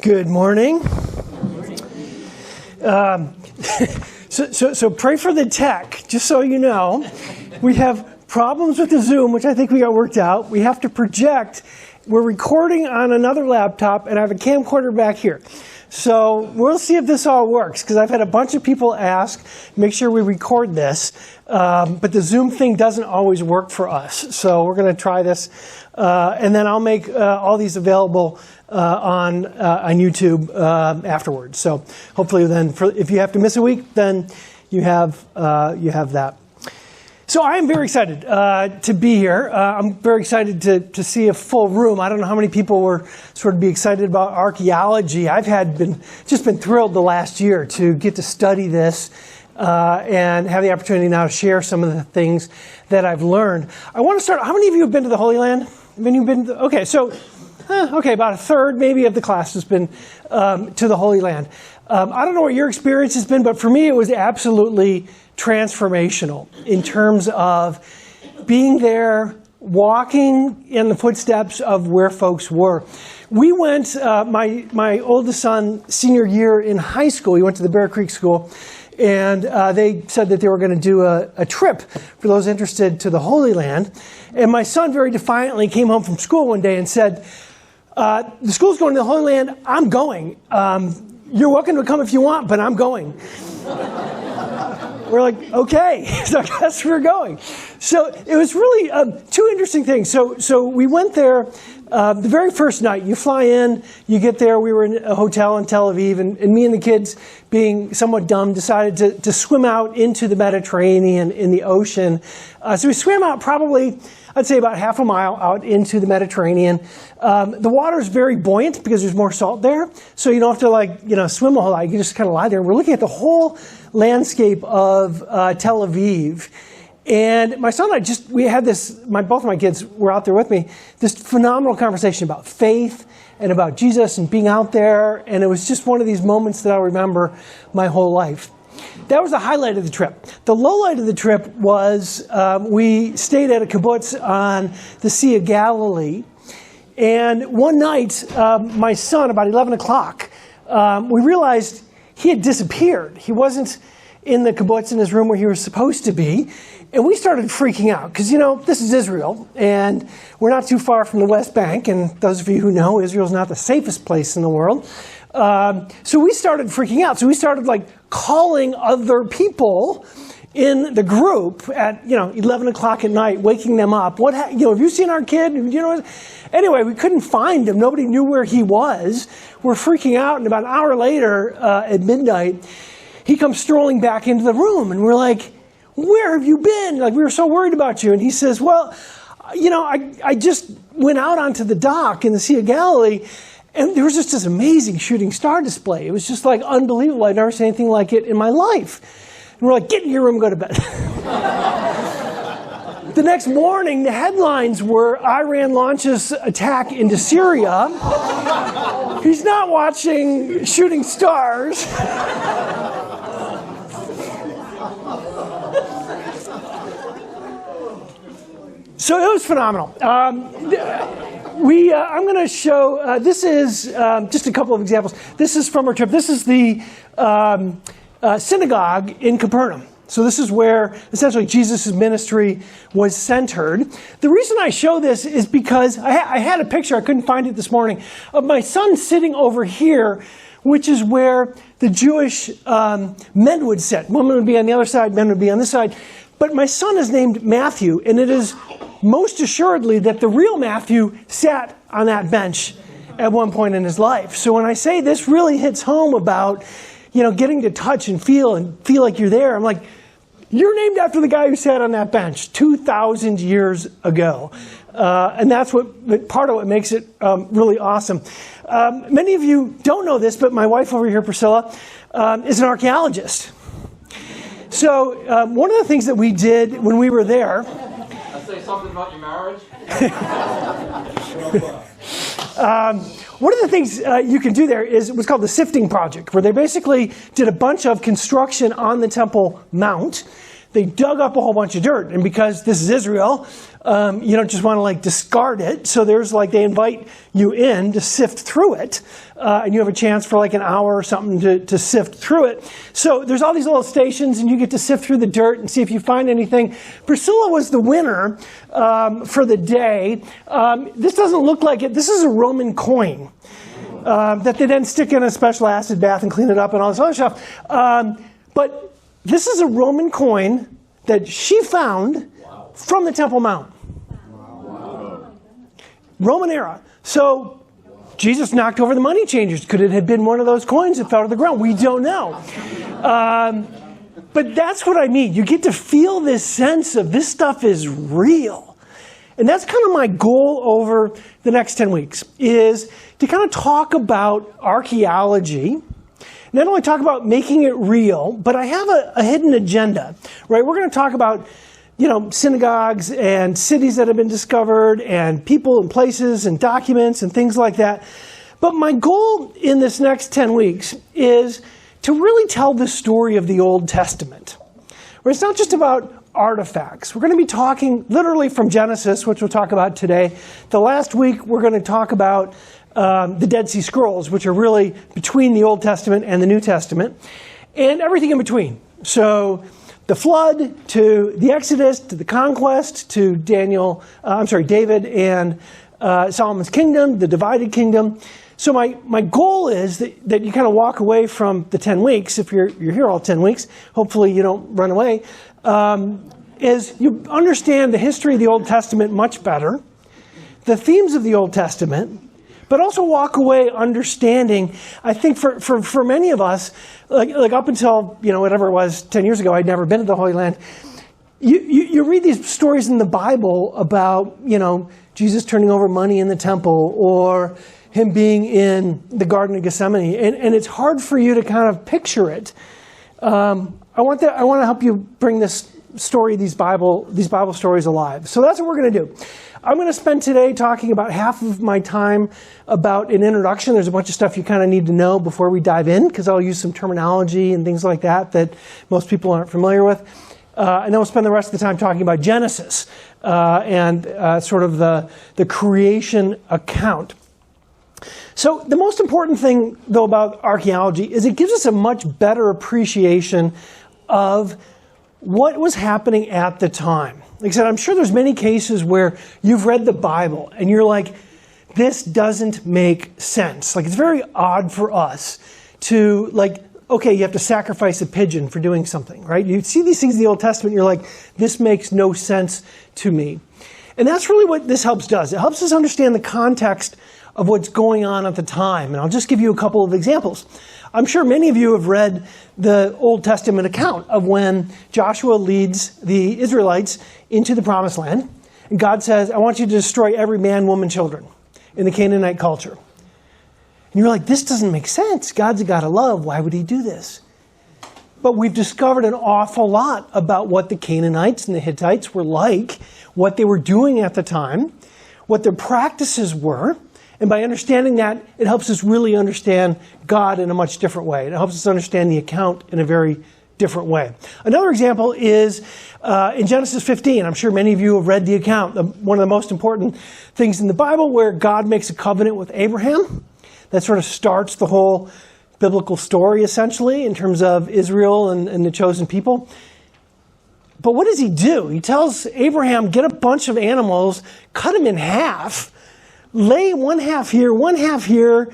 Good morning. So pray for the tech, just so you know. We have problems with the Zoom, which I think we got worked out. We have to project. We're recording on another laptop, and I have a camcorder back here. So we'll see if this all works, because I've had a bunch of people ask, make sure we record this. But the Zoom thing doesn't always work for us. So we're going to try this. And then I'll make all these available on YouTube afterwards. So hopefully then, if you have to miss a week, then you have that. So I am very excited to be here. I'm very excited to see a full room. I don't know how many people were sort of be excited about archaeology. I've been thrilled the last year to get to study this and have the opportunity now to share some of the things that I've learned. I want to start. How many of you have been to the Holy Land? Have any of you been? Okay, so about a third maybe of the class has been to the Holy Land. I don't know what your experience has been, but for me it was absolutely transformational in terms of being there, walking in the footsteps of where folks were. We went, my oldest son, senior year in high school, he went to the Bear Creek School, and they said that they were going to do a trip for those interested to the Holy Land. And my son very defiantly came home from school one day and said, the school's going to the Holy Land, I'm going. You're welcome to come if you want, but I'm going. We're like, okay, so I guess we're going. So it was really two interesting things. So we went there the very first night. You fly in, you get there. We were in a hotel in Tel Aviv, and me and the kids, being somewhat dumb, decided to swim out into the Mediterranean in the ocean. So we swam out probably, I'd say about half a mile out into the Mediterranean. The water is very buoyant because there's more salt there. So you don't have to swim a whole lot. You can just kind of lie there. And we're looking at the whole landscape of Tel Aviv. And my son and I we had this, both of my kids were out there with me, this phenomenal conversation about faith and about Jesus and being out there. And it was just one of these moments that I'll remember my whole life. That was the highlight of the trip. The low light of the trip was we stayed at a kibbutz on the Sea of Galilee. And one night, my son, about 11 o'clock, we realized he had disappeared. He wasn't in the kibbutz in his room where he was supposed to be. And we started freaking out because, this is Israel, and we're not too far from the West Bank. And those of you who know, Israel's not the safest place in the world. So we started freaking out. So we started calling other people in the group at 11 o'clock at night, waking them up. Have you seen our kid? Anyway, we couldn't find him. Nobody knew where he was. We're freaking out, and about an hour later, at midnight, he comes strolling back into the room, and we're like, "Where have you been? We were so worried about you." And he says, "Well, I just went out onto the dock in the Sea of Galilee, and there was just this amazing shooting star display. It was just unbelievable. I'd never seen anything like it in my life." And we're like, "Get in your room, go to bed." The next morning, the headlines were Iran launches attack into Syria. He's not watching shooting stars. So it was phenomenal. I'm going to show, this is just a couple of examples. This is from our trip. This is the synagogue in Capernaum. So this is where essentially Jesus' ministry was centered. The reason I show this is because I had a picture, I couldn't find it this morning, of my son sitting over here, which is where the Jewish men would sit. Women would be on the other side, men would be on this side. But my son is named Matthew, and it is most assuredly that the real Matthew sat on that bench at one point in his life. So when I say this really hits home about, getting to touch and feel like you're there, I'm like, you're named after the guy who sat on that bench 2,000 years ago. And that's part of what makes it really awesome. Many of you don't know this, but my wife over here, Priscilla, is an archaeologist. So one of the things that we did when we were there... I'll say something about your marriage. One of the things you can do there is what's called the sifting project, where they basically did a bunch of construction on the Temple Mount. They dug up a whole bunch of dirt, and because this is Israel, You don't just want to like discard it. So there's like, they invite you in to sift through it. And you have a chance for like an hour or something to sift through it. So there's all these little stations and you get to sift through the dirt and see if you find anything. Priscilla was the winner for the day. This doesn't look like it. This is a Roman coin that they then stick in a special acid bath and clean it up and all this other stuff. But this is a Roman coin that she found from the Temple Mount. Roman era. So Jesus knocked over the money changers. Could it have been one of those coins that fell to the ground? We don't know. But that's what I mean. You get to feel this sense of this stuff is real. And that's kind of my goal over the next 10 weeks, is to kind of talk about archaeology. Not only talk about making it real, but I have a hidden agenda, right? We're going to talk about, synagogues and cities that have been discovered and people and places and documents and things like that. But my goal in this next 10 weeks is to really tell the story of the Old Testament, where it's not just about artifacts. We're going to be talking literally from Genesis, which we'll talk about today. The last week, we're going to talk about the Dead Sea Scrolls, which are really between the Old Testament and the New Testament, and everything in between. So the flood, to the Exodus, to the conquest, to David and Solomon's kingdom, the divided kingdom. So my goal is that you kind of walk away from the 10 weeks, if you're here all 10 weeks, hopefully you don't run away, is you understand the history of the Old Testament much better, the themes of the Old Testament, but also walk away understanding, I think for many of us, like up until, whatever it was, 10 years ago, I'd never been to the Holy Land. You read these stories in the Bible about, Jesus turning over money in the temple or him being in the Garden of Gethsemane. And it's hard for you to kind of picture it. I want to help you bring this story, these Bible stories alive. So that's what we're going to do. I'm going to spend today talking about half of my time about an introduction. There's a bunch of stuff you kind of need to know before we dive in, because I'll use some terminology and things like that most people aren't familiar with. And then we'll spend the rest of the time talking about Genesis and sort of the creation account. So the most important thing, though, about archaeology is it gives us a much better appreciation of what was happening at the time. Like I said, I'm sure there's many cases where you've read the Bible and you're like, this doesn't make sense. Like, it's very odd for us to, okay, you have to sacrifice a pigeon for doing something, right? You see these things in the Old Testament and you're like, this makes no sense to me. And that's really what this does. It helps us understand the context of what's going on at the time. And I'll just give you a couple of examples. I'm sure many of you have read the Old Testament account of when Joshua leads the Israelites into the Promised Land. And God says, I want you to destroy every man, woman, children in the Canaanite culture. And you're like, this doesn't make sense. God's a God of love. Why would he do this? But we've discovered an awful lot about what the Canaanites and the Hittites were like, what they were doing at the time, what their practices were. And by understanding that, it helps us really understand God in a much different way. It helps us understand the account in a very different way. Another example is in Genesis 15. I'm sure many of you have read the account, one of the most important things in the Bible, where God makes a covenant with Abraham. That sort of starts the whole biblical story, essentially, in terms of Israel and the chosen people. But what does he do? He tells Abraham, get a bunch of animals, cut them in half, lay one half here,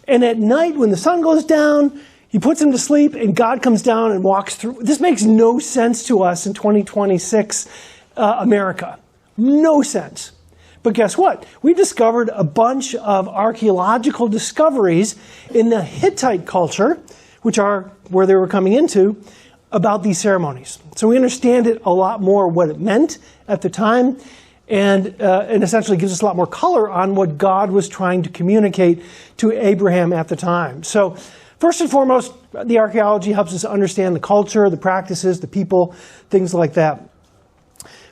and at night when the sun goes down, he puts them to sleep, and God comes down and walks through. This makes no sense to us in 2026 America. No sense. But guess what? We've discovered a bunch of archaeological discoveries in the Hittite culture, which are where they were coming into, about these ceremonies. So we understand it a lot more, what it meant at the time, and essentially gives us a lot more color on what God was trying to communicate to Abraham at the time. So first and foremost, the archaeology helps us understand the culture, the practices, the people, things like that.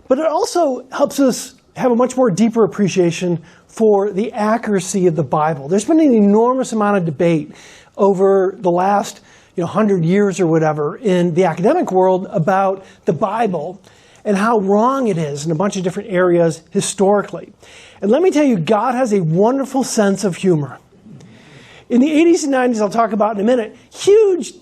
But it also helps us have a much more deeper appreciation for the accuracy of the Bible. There's been an enormous amount of debate over the last 100 years or whatever in the academic world about the Bible and how wrong it is in a bunch of different areas historically. And let me tell you, God has a wonderful sense of humor. In the 80s and 90s, I'll talk about in a minute, huge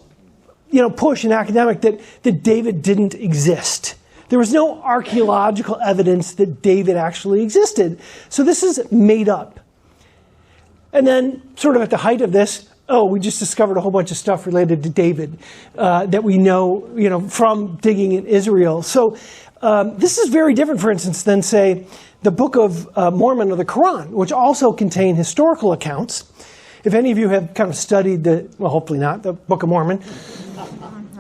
push in academic that David didn't exist. There was no archaeological evidence that David actually existed. So this is made up. And then, sort of at the height of this, we just discovered a whole bunch of stuff related to David that we know, from digging in Israel. So this is very different, for instance, than, say, the Book of Mormon or the Quran, which also contain historical accounts. If any of you have kind of studied hopefully not, the Book of Mormon,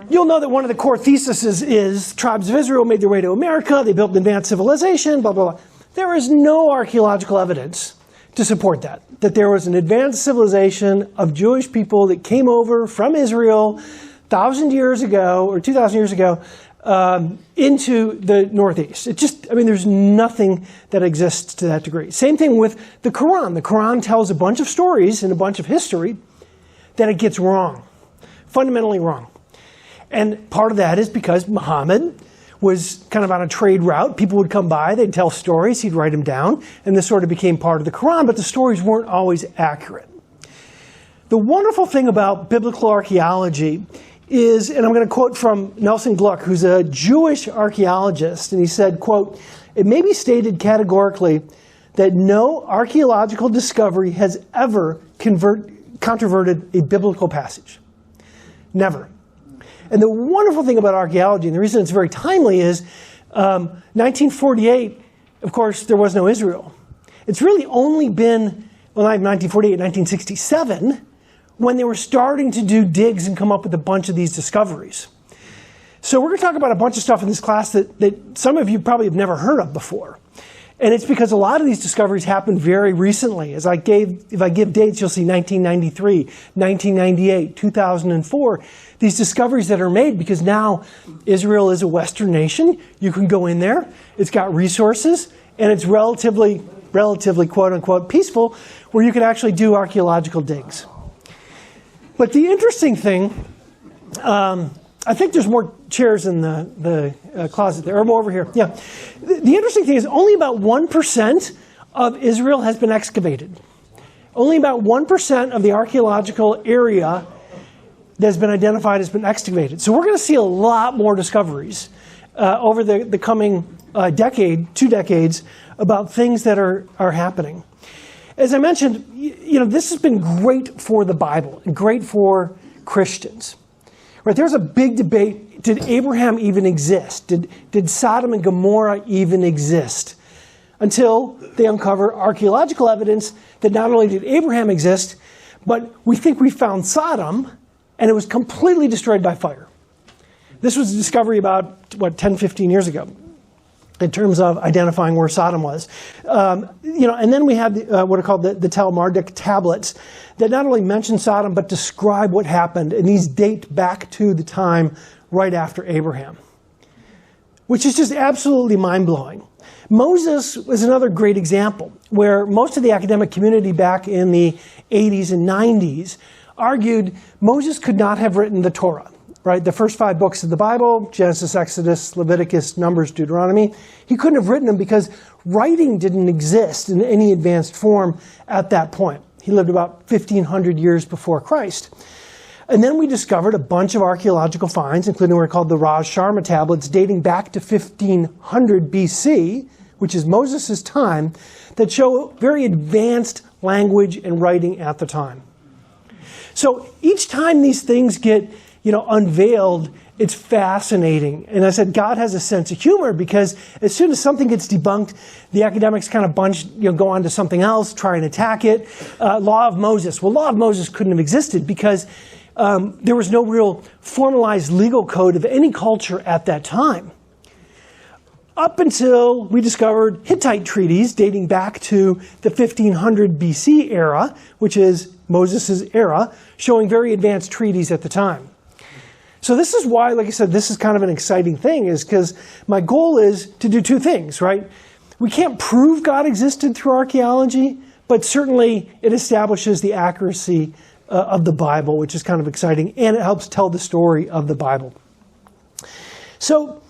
you'll know that one of the core theses is tribes of Israel made their way to America, they built an advanced civilization, blah, blah, blah. There is no archaeological evidence to support that there was an advanced civilization of Jewish people that came over from Israel 1,000 years ago, or 2,000 years ago, into the Northeast. There's nothing that exists to that degree. Same thing with the Quran. The Quran tells a bunch of stories and a bunch of history that it gets wrong, fundamentally wrong. And part of that is because Muhammad was kind of on a trade route. People would come by, they'd tell stories, he'd write them down, and this sort of became part of the Quran, but the stories weren't always accurate. The wonderful thing about biblical archaeology is, and I'm going to quote from Nelson Gluck, who's a Jewish archaeologist, and he said, quote, "It may be stated categorically that no archaeological discovery has ever controverted a biblical passage. Never." And the wonderful thing about archaeology, and the reason it's very timely, is 1948, of course, there was no Israel. It's really only been, not 1948, 1967, when they were starting to do digs and come up with a bunch of these discoveries. So we're going to talk about a bunch of stuff in this class that some of you probably have never heard of before. And it's because a lot of these discoveries happened very recently. If I give dates, you'll see 1993, 1998, 2004. These discoveries that are made because now Israel is a Western nation. You can go in there. It's got resources. And it's relatively quote-unquote peaceful, where you can actually do archaeological digs. But the interesting thing, I think there's more chairs in the closet there, or more over here. Yeah. The interesting thing is only about 1% of Israel has been excavated. Only about 1% of the archaeological area that has been identified has been excavated. So we're going to see a lot more discoveries over the coming decade, 2 decades, about things that are happening. As I mentioned, this has been great for the Bible and great for Christians. Right, there's a big debate. Did Abraham even exist? Did Sodom and Gomorrah even exist? Until they uncover archaeological evidence that not only did Abraham exist, but we think we found Sodom, and it was completely destroyed by fire. This was a discovery about, 10, 15 years ago, in terms of identifying where Sodom was. And then we have what are called the Talmudic tablets that not only mention Sodom, but describe what happened. And these date back to the time right after Abraham, which is just absolutely mind-blowing. Moses was another great example, where most of the academic community back in the 80s and 90s argued Moses could not have written the Torah. Right, the first 5 books of the Bible, Genesis, Exodus, Leviticus, Numbers, Deuteronomy. He couldn't have written them because writing didn't exist in any advanced form at that point. He lived about 1,500 years before Christ. And then we discovered a bunch of archaeological finds, including what are called the Raj Sharma tablets, dating back to 1500 BC, which is Moses' time, that show very advanced language and writing at the time. So each time these things get unveiled, it's fascinating. And I said, God has a sense of humor, because as soon as something gets debunked, the academics kind of go on to something else, try and attack it. Law of Moses. Well, Law of Moses couldn't have existed because there was no real formalized legal code of any culture at that time. Up until we discovered Hittite treaties dating back to the 1500 BC era, which is Moses' era, showing very advanced treaties at the time. So this is why, like I said, this is kind of an exciting thing, is because my goal is to do 2 things, right? We can't prove God existed through archaeology, but certainly it establishes the accuracy of the Bible, which is kind of exciting, and it helps tell the story of the Bible. So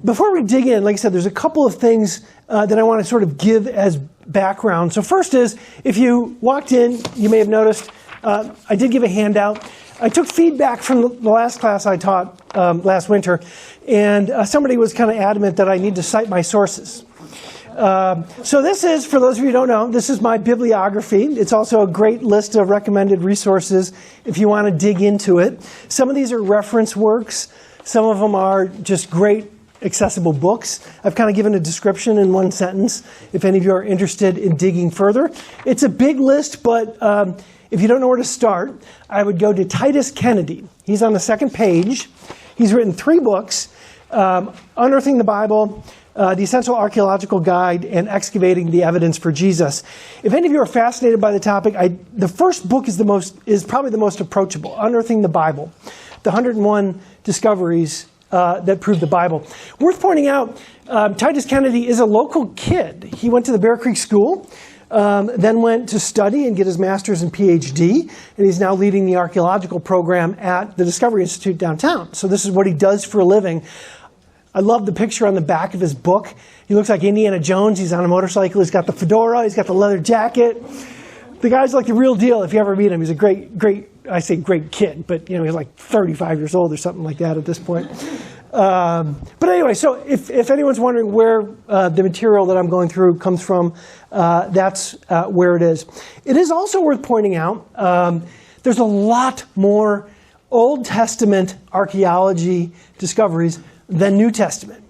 before we dig in, like I said, there's a couple of things that I want to sort of give as background. So first is, if you walked in, you may have noticed, I did give a handout. I took feedback from the last class I taught last winter, and somebody was kind of adamant that I need to cite my sources. So this is, for those of you who don't know, this is my bibliography. It's also a great list of recommended resources if you want to dig into it. Some of these are reference works. Some of them are just great accessible books. I've kind of given a description in one sentence if any of you are interested in digging further. It's a big list, but if you don't know where to start, I would go to Titus Kennedy. He's on the second page. He's written 3 books, Unearthing the Bible, The Essential Archaeological Guide, and Excavating the Evidence for Jesus. If any of you are fascinated by the topic, the first book is probably the most approachable, Unearthing the Bible, the 101 discoveries that prove the Bible. Worth pointing out, Titus Kennedy is a local kid. He went to the Bear Creek School, then went to study and get his master's and PhD, and he's now leading the archaeological program at the Discovery Institute downtown. So this is what he does for a living. I love the picture on the back of his book. He looks like Indiana Jones. He's on a motorcycle. He's got the fedora. He's got the leather jacket. The guy's like the real deal if you ever meet him. He's a great, I say great kid, but he's like 35 years old or something like that at this point. But anyway, so if anyone's wondering where the material that I'm going through comes from, that's where it is. It is also worth pointing out, there's a lot more Old Testament archaeology discoveries than New Testament.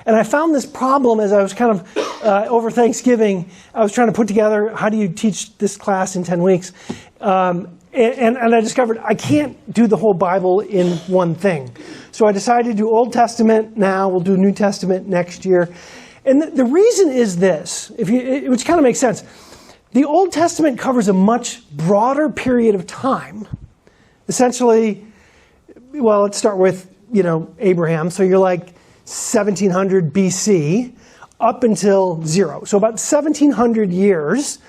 And I found this problem as I was kind of, over Thanksgiving, I was trying to put together, how do you teach this class in 10 weeks? And I discovered I can't do the whole Bible in one thing. So I decided to do Old Testament now, we'll do New Testament next year. And the reason is this, which kind of makes sense. The Old Testament covers a much broader period of time. Essentially, well, let's start with, Abraham. So you're like 1700 BC up until 0. So about 1700 years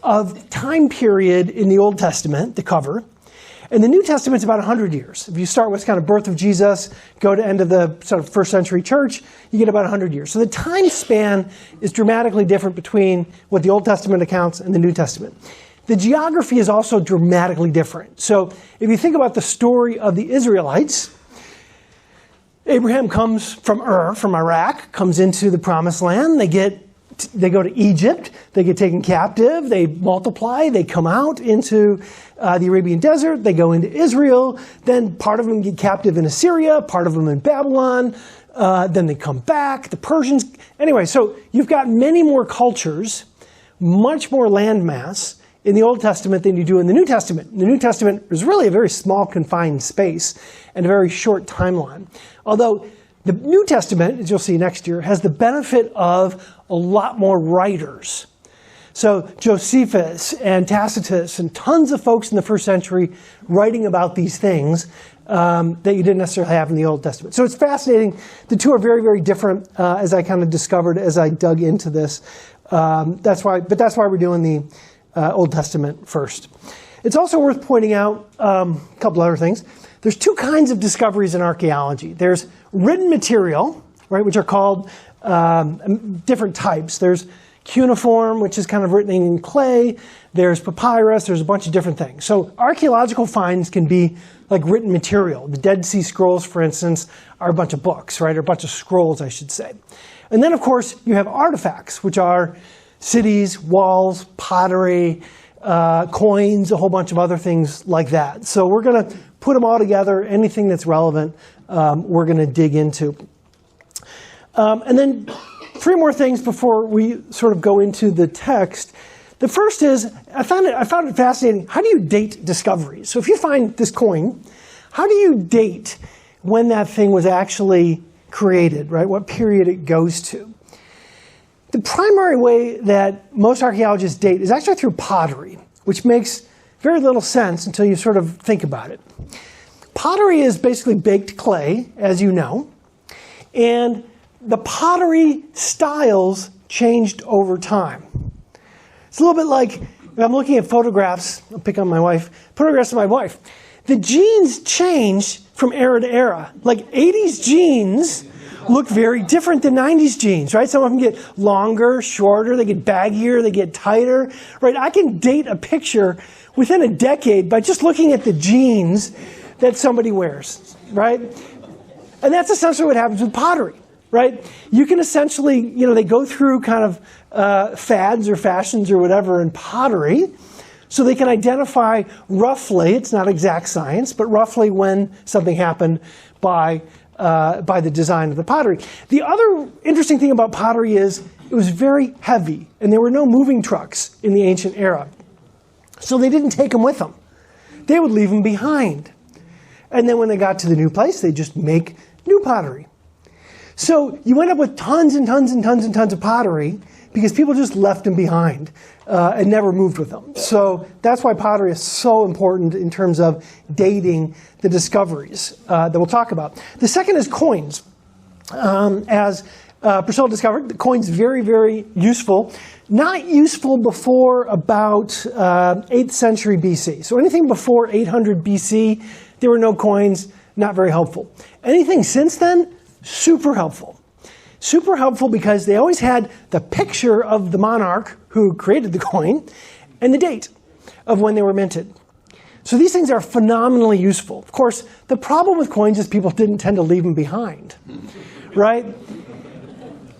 of time period in the Old Testament to cover. And the New Testament's about 100 years. If you start with kind of birth of Jesus, go to end of the sort of first century church, you get about 100 years. So the time span is dramatically different between what the Old Testament accounts and the New Testament. The geography is also dramatically different. So if you think about the story of the Israelites, Abraham comes from from Iraq, comes into the Promised Land. They go to Egypt, they get taken captive, they multiply, they come out into the Arabian desert, they go into Israel, then part of them get captive in Assyria, part of them in Babylon, then they come back, the Persians. Anyway, so you've got many more cultures, much more landmass in the Old Testament than you do in the New Testament. The New Testament is really a very small confined space and a very short timeline. Although the New Testament, as you'll see next year, has the benefit of a lot more writers. So Josephus and Tacitus and tons of folks in the first century writing about these things that you didn't necessarily have in the Old Testament. So it's fascinating. The two are very, very different, as I kind of discovered as I dug into this. That's why we're doing the Old Testament first. It's also worth pointing out a couple other things. There's 2 kinds of discoveries in archaeology. There's written material, right, which are called different types. There's cuneiform, which is kind of written in clay. There's papyrus. There's a bunch of different things. So archaeological finds can be like written material. The Dead Sea Scrolls, for instance, are a bunch of books, right, or a bunch of scrolls, I should say. And then, of course, you have artifacts, which are cities, walls, pottery, coins, a whole bunch of other things like that. So we're going to put them all together. Anything that's relevant, we're going to dig into. And then 3 more things before we sort of go into the text. The first is, I found it fascinating. How do you date discoveries? So if you find this coin, how do you date when that thing was actually created, right? What period it goes to? The primary way that most archaeologists date is actually through pottery, which makes very little sense until you sort of think about it. Pottery is basically baked clay, as you know, and the pottery styles changed over time. It's a little bit like, if I'm looking at photographs, I'll pick on my wife, photographs of my wife. The jeans change from era to era. Like 80s jeans look very different than 90s jeans, right? Some of them get longer, shorter, they get baggier, they get tighter, right? I can date a picture within a decade by just looking at the jeans that somebody wears, right? And that's essentially what happens with pottery, right? You can essentially, they go through kind of fads or fashions or whatever in pottery, so they can identify roughly, it's not exact science, but roughly when something happened by the design of the pottery. The other interesting thing about pottery is it was very heavy, and there were no moving trucks in the ancient era. So they didn't take them with them. They would leave them behind. And then when they got to the new place, they just make new pottery. So you end up with tons and tons and tons and tons of pottery because people just left them behind and never moved with them. So that's why pottery is so important in terms of dating the discoveries that we'll talk about. The second is coins. As Priscilla discovered, the coin's very, very useful. Not useful before about 8th century BC. So anything before 800 BC, there were no coins, not very helpful. Anything since then, super helpful. Super helpful because they always had the picture of the monarch who created the coin and the date of when they were minted. So these things are phenomenally useful. Of course, the problem with coins is people didn't tend to leave them behind, right?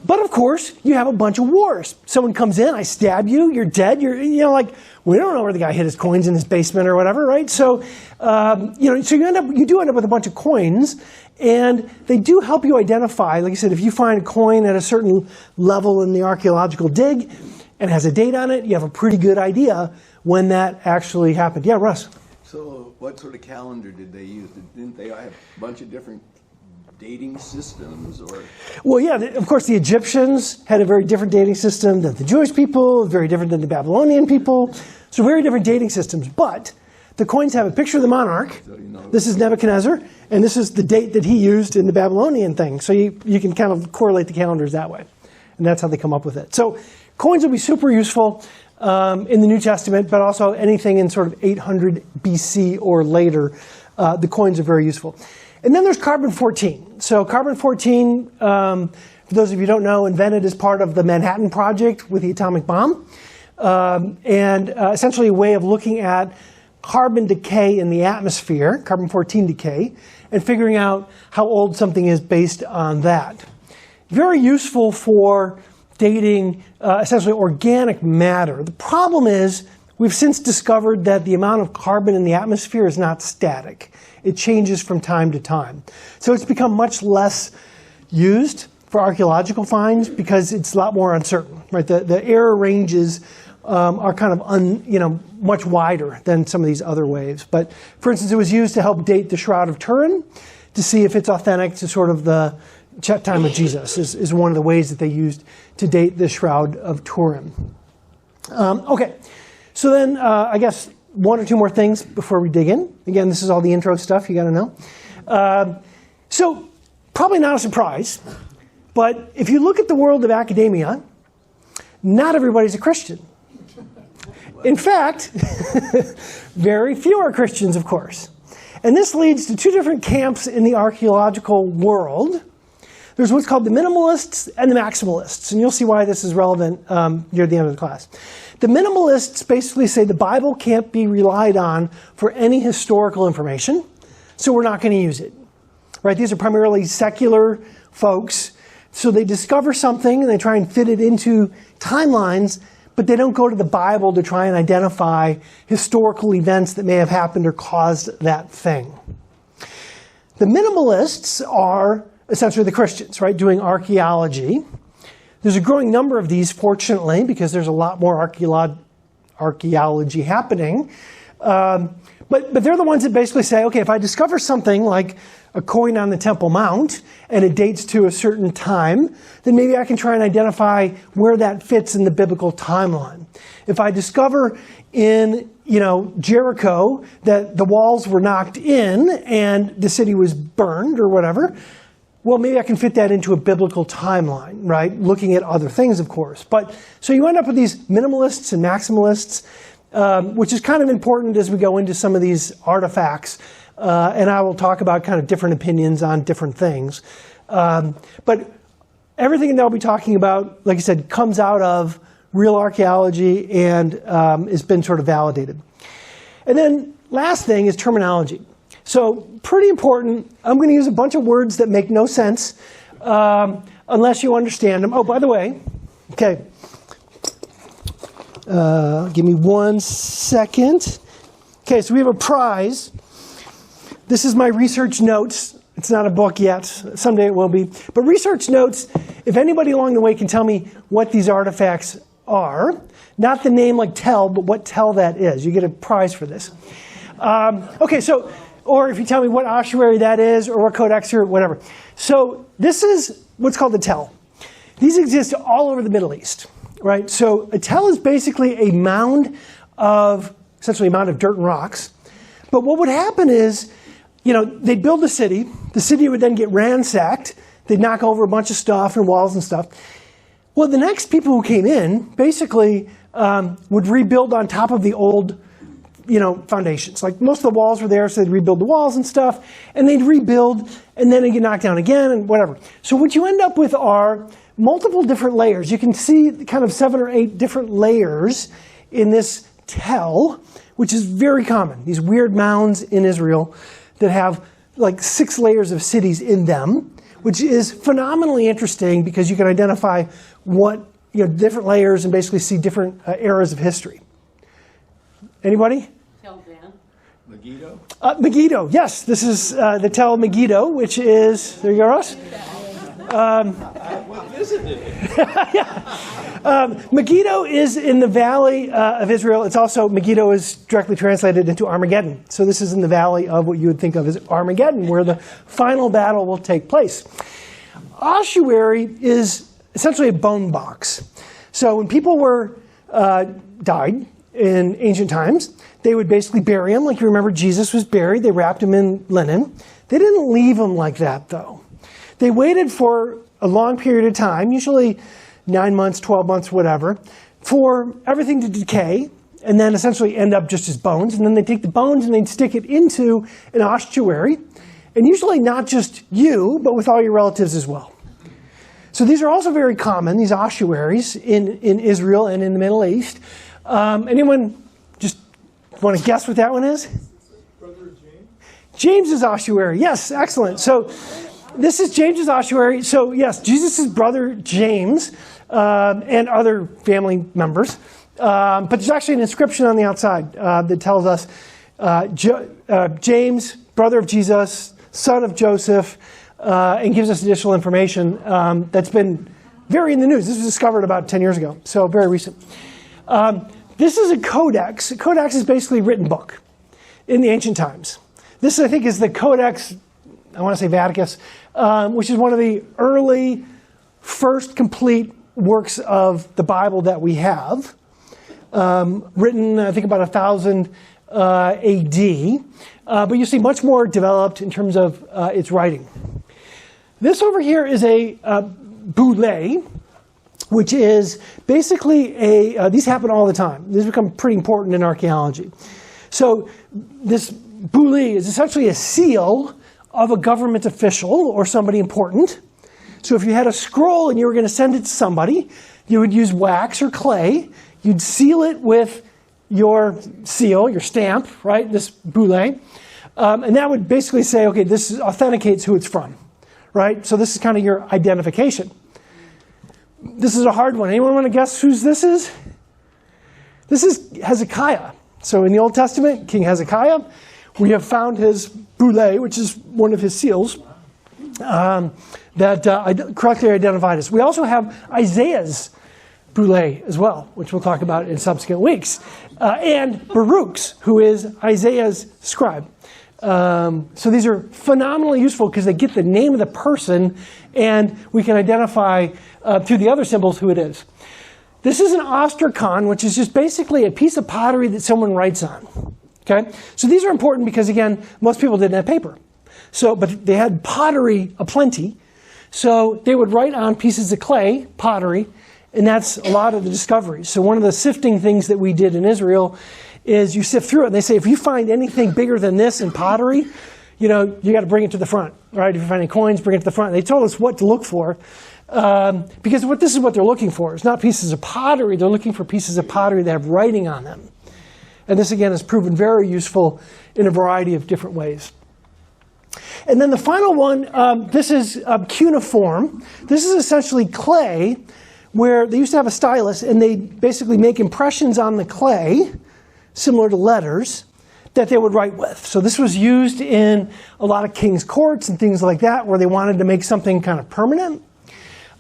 But of course, you have a bunch of wars. Someone comes in, I stab you, you're dead. We don't know where the guy hid his coins in his basement or whatever, right? So, so you do end up with a bunch of coins, and they do help you identify. Like I said, if you find a coin at a certain level in the archaeological dig and has a date on it, you have a pretty good idea when that actually happened. Yeah, Russ. So, what sort of calendar did they use? Didn't they have a bunch of different dating systems? Well, yeah, of course the Egyptians had a very different dating system than the Jewish people, very different than the Babylonian people, so very different dating systems. But the coins have a picture of the monarch. So this is Nebuchadnezzar, and this is the date that he used in the Babylonian thing. So you can kind of correlate the calendars that way, and that's how they come up with it. So coins will be super useful in the New Testament, but also anything in sort of 800 BC or later, the coins are very useful. And then there's carbon-14. So carbon-14, for those of you who don't know, invented as part of the Manhattan Project with the atomic bomb. And essentially a way of looking at carbon decay in the atmosphere, carbon-14 decay, and figuring out how old something is based on that. Very useful for dating essentially organic matter. The problem is we've since discovered that the amount of carbon in the atmosphere is not static. It changes from time to time. So it's become much less used for archaeological finds because it's a lot more uncertain, right? The error ranges are kind of much wider than some of these other waves. But for instance, it was used to help date the Shroud of Turin to see if it's authentic to sort of the time of Jesus is one of the ways that they used to date the Shroud of Turin. Okay, so then I guess one or two more things before we dig in. Again, this is all the intro stuff you got to know. So probably not a surprise, but if you look at the world of academia, not everybody's a Christian. In fact, very few are Christians, of course. And this leads to two different camps in the archaeological world. There's what's called the minimalists and the maximalists, and you'll see why this is relevant near the end of the class. The minimalists basically say the Bible can't be relied on for any historical information, so we're not going to use it. Right? These are primarily secular folks, so they discover something and they try and fit it into timelines, but they don't go to the Bible to try and identify historical events that may have happened or caused that thing. The minimalists are essentially the Christians, right, doing archaeology. There's a growing number of these, fortunately, because there's a lot more archaeology happening. But they're the ones that basically say, okay, if I discover something like a coin on the Temple Mount and it dates to a certain time, then maybe I can try and identify where that fits in the biblical timeline. If I discover in Jericho that the walls were knocked in and the city was burned or whatever, well, maybe I can fit that into a biblical timeline, right? Looking at other things, of course. But so you end up with these minimalists and maximalists, which is kind of important as we go into some of these artifacts. And I will talk about kind of different opinions on different things. But everything that I'll be talking about, like I said, comes out of real archaeology and has been sort of validated. And then last thing is terminology. So pretty important. I'm going to use a bunch of words that make no sense unless you understand them. Oh, by the way, okay. Give me 1 second. Okay, so we have a prize. This is my research notes. It's not a book yet. Someday it will be. But research notes, if anybody along the way can tell me what these artifacts are, not the name like tell, but what tell that is, you get a prize for this. Okay, so, or if you tell me what ossuary that is, or what codex, or whatever. So this is what's called the tell. These exist all over the Middle East, right? So a tell is basically a mound of, essentially a mound of dirt and rocks. But what would happen is, you know, they'd build a city. The city would then get ransacked. They'd knock over a bunch of stuff and walls and stuff. Well, the next people who came in basically would rebuild on top of the old, you know, foundations. Like most of the walls were there, so they'd rebuild the walls and stuff, and they'd rebuild, and then it'd get knocked down again and whatever. So what you end up with are multiple different layers. You can see kind of 7 or 8 different layers in this tell, which is very common. These weird mounds in Israel that have like 6 layers of cities in them, which is phenomenally interesting because you can identify what, you know, different layers and basically see different eras of history. Anybody? Tell Dan. Megiddo? Megiddo, yes. This is the Tell of Megiddo, which is, there you go, Russ. What isn't it? Megiddo is in the valley of Israel. It's also, Megiddo is directly translated into Armageddon. So this is in the valley of what you would think of as Armageddon, where the final battle will take place. Ossuary is essentially a bone box. So when people were died in ancient times, they would basically bury him. Like you remember, Jesus was buried. They wrapped him in linen. They didn't leave him like that, though. They waited for a long period of time, usually 9 months, 12 months, whatever, for everything to decay and then essentially end up just as bones. And then they take the bones and they'd stick it into an ossuary. And usually not just you, but with all your relatives as well. So these are also very common, these ossuaries in Israel and in the Middle East. Anyone just want to guess what that one is? Brother James? James's ossuary. Yes, excellent. So this is James's ossuary. So yes, Jesus' brother James and other family members. But there's actually an inscription on the outside that tells us James, brother of Jesus, son of Joseph, and gives us additional information that's been very in the news. This was discovered about 10 years ago, so very recent. This is a codex. A codex is basically a written book in the ancient times. This, I think, is the Codex, I want to say Vaticus, which is one of the early, first complete works of the Bible that we have. Written, I think, about 1000 AD. But you see much more developed in terms of its writing. This over here is a boule, which is basically these happen all the time. These become pretty important in archaeology. So this boule is essentially a seal of a government official or somebody important. So if you had a scroll and you were going to send it to somebody, you would use wax or clay. You'd seal it with your seal, your stamp, right, this boule. And that would basically say, okay, this authenticates who it's from, right? So this is kind of your identification. This is a hard one. Anyone want to guess whose this is? This is Hezekiah. So in the Old Testament, King Hezekiah, we have found his boule, which is one of his seals, that correctly identified us. We also have Isaiah's boule as well, which we'll talk about in subsequent weeks, and Baruch's, who is Isaiah's scribe. So these are phenomenally useful because they get the name of the person, and we can identify through the other symbols who it is. This is an ostracon, which is just basically a piece of pottery that someone writes on. Okay, so these are important because, again, most people didn't have paper. So, but they had pottery aplenty. So they would write on pieces of clay, pottery, and that's a lot of the discoveries. So one of the sifting things that we did in Israel is you sift through it, and they say if you find anything bigger than this in pottery, you got to bring it to the front, right? If you find any coins, bring it to the front. They told us what to look for because this is what they're looking for. It's not pieces of pottery. They're looking for pieces of pottery that have writing on them. And this, again, has proven very useful in a variety of different ways. And then the final one, this is cuneiform. This is essentially clay, where they used to have a stylus, and they basically make impressions on the clay, similar to letters, that they would write with. So this was used in a lot of king's courts and things like that, where they wanted to make something kind of permanent.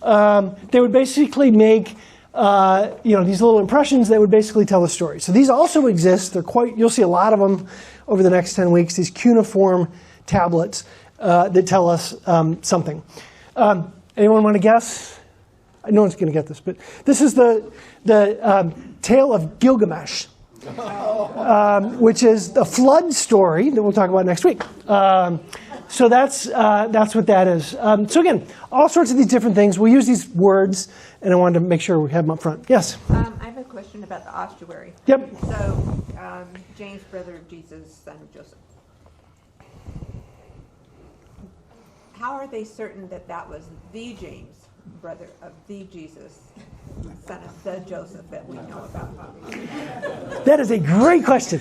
They would basically make these little impressions that would basically tell the story. So these also exist. You'll see a lot of them over the next 10 weeks, these cuneiform tablets that tell us something. Anyone want to guess? No one's going to get this, but this is the tale of Gilgamesh, which is the flood story that we'll talk about next week. So that's what that is. So again, all sorts of these different things. We'll use these words, and I wanted to make sure we have them up front. Yes? I have a question about the ossuary. Yep. So, James, brother of Jesus, son of Joseph. How are they certain that that was the James, brother of the Jesus, son of the Joseph that we know about? That is a great question.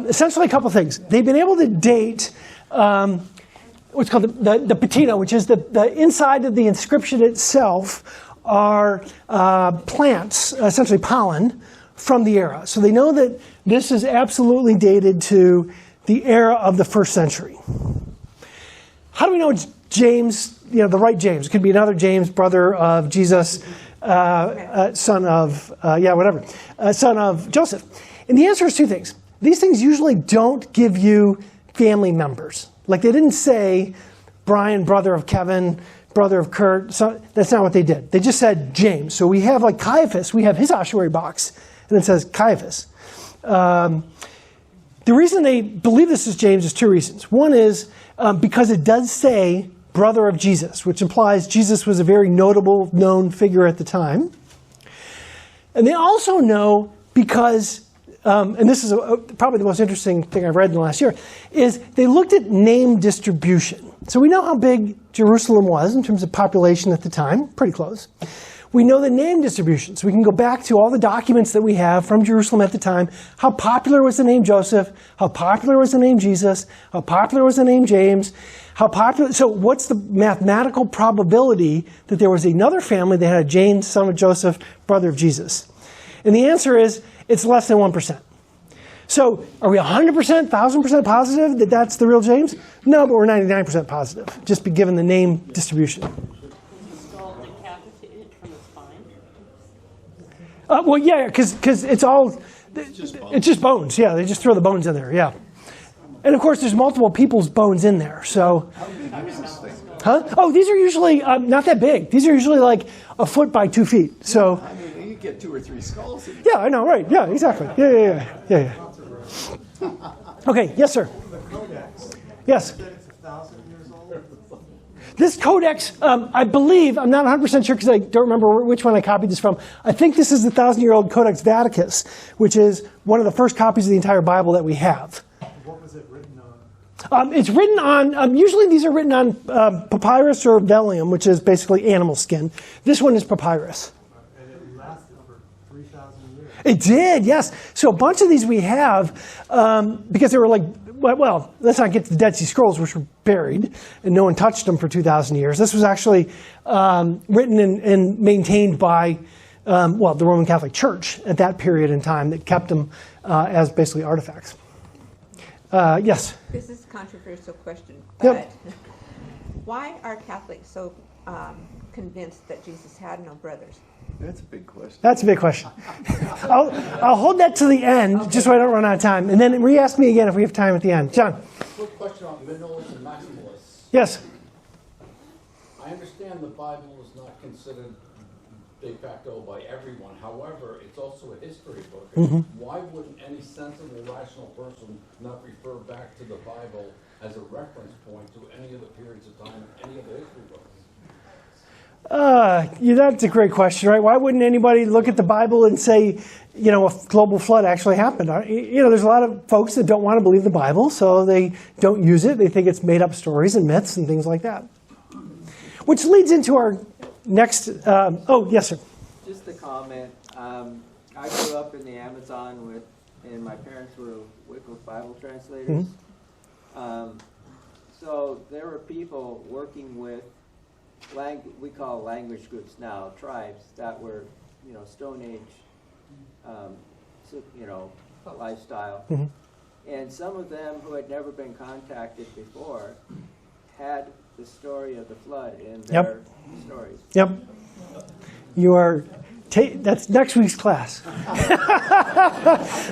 Essentially a couple things. They've been able to date what's called the patina, which is the inside of the inscription itself are plants, essentially pollen, from the era. So they know that this is absolutely dated to the era of the 1st century. How do we know it's James, the right James? It could be another James, brother of Jesus, son of Joseph. And the answer is two things. These things usually don't give you family members. Like they didn't say Brian, brother of Kevin, brother of Kurt. So that's not what they did. They just said James. So we have like Caiaphas, we have his ossuary box, and it says Caiaphas. The reason they believe this is James is two reasons. One is because it does say brother of Jesus, which implies Jesus was a very notable, known figure at the time. And they also know because, and this is probably the most interesting thing I've read in the last year, is they looked at name distribution. So we know how big Jerusalem was in terms of population at the time, pretty close. We know the name distribution, so we can go back to all the documents that we have from Jerusalem at the time. How popular was the name Joseph? How popular was the name Jesus? How popular was the name James? How popular? So what's the mathematical probability that there was another family that had a James, son of Joseph, brother of Jesus? And the answer is it's less than 1%. So are we 100%, 1,000% positive that that's the real James? No, but we're 99% positive, just given the name distribution. Well, yeah, because it's just bones. Yeah, they just throw the bones in there. Yeah, and of course there's multiple people's bones in there. So, huh? Oh, these are usually not that big. These are usually like a foot by 2 feet. So, I mean, you get 2 or 3 skulls. Yeah, I know, right? Yeah, exactly. Yeah. Okay, yes, sir. The codex. Yes. You said it's 1,000 years old. This codex, I believe, I'm not 100% sure because I don't remember which one I copied this from. I think this is the 1,000-year-old Codex Vaticanus, which is one of the first copies of the entire Bible that we have. What was it written on? It's written on, usually these are written on papyrus or vellum, which is basically animal skin. This one is papyrus. And it lasted for 3,000 years. It did, yes. So a bunch of these we have because they were like, well, let's not get to the Dead Sea Scrolls, which were buried, and no one touched them for 2,000 years. This was actually written and maintained by, the Roman Catholic Church at that period in time that kept them as basically artifacts. Yes? This is a controversial question, Yep. but why are Catholics so convinced that Jesus had no brothers? That's a big question. That's a big question. I'll hold that to the end, just so I don't run out of time. And then re-ask me again if we have time at the end. John? Quick question on minimalists and maximalists. Yes? I understand the Bible is not considered de facto by everyone. However, it's also a history book. Why wouldn't any sensible, rational person not refer back to the Bible as a reference point to any of the periods of time, any of the history books? Yeah, that's a great question, right? Why wouldn't anybody look at the Bible and say, a global flood actually happened? There's a lot of folks that don't want to believe the Bible, so they don't use it. They think it's made up stories and myths and things like that. Which leads into our next, yes, sir. Just a comment. I grew up in the Amazon and my parents were Wycliffe Bible translators. So there were people working with, we call language groups now, tribes, that were, Stone Age, lifestyle. And some of them who had never been contacted before had the story of the flood in their stories. Yep. You are, that's next week's class.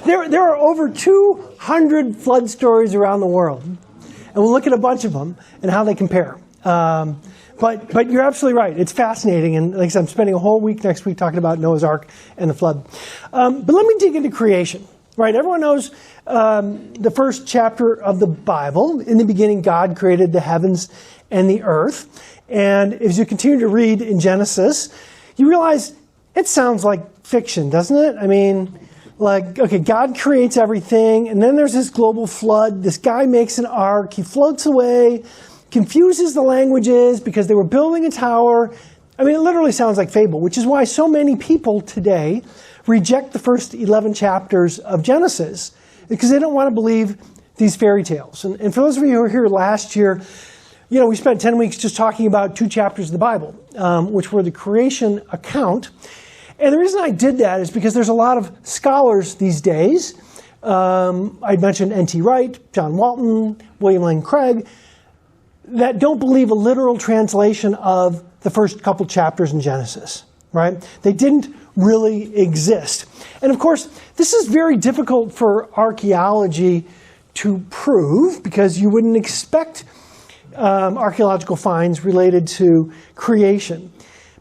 There are over 200 flood stories around the world. And we'll look at a bunch of them and how they compare. But you're absolutely right. It's fascinating. And like I said, I'm spending a whole week next week talking about Noah's Ark and the flood. But let me dig into creation. Right? Everyone knows the first chapter of the Bible. In the beginning, God created the heavens and the earth. And as you continue to read in Genesis, you realize it sounds like fiction, doesn't it? I mean, God creates everything, and then there's this global flood. This guy makes an ark. He floats away, confuses the languages because they were building a tower. I mean, it literally sounds like fable, which is why so many people today reject the first 11 chapters of Genesis, because they don't want to believe these fairy tales. And for those of you who were here last year, we spent 10 weeks just talking about 2 chapters of the Bible, which were the creation account. And the reason I did that is because there's a lot of scholars these days. I mentioned N.T. Wright, John Walton, William Lane Craig, that don't believe a literal translation of the first couple chapters in Genesis, right? They didn't really exist. And of course, this is very difficult for archaeology to prove, because you wouldn't expect archaeological finds related to creation.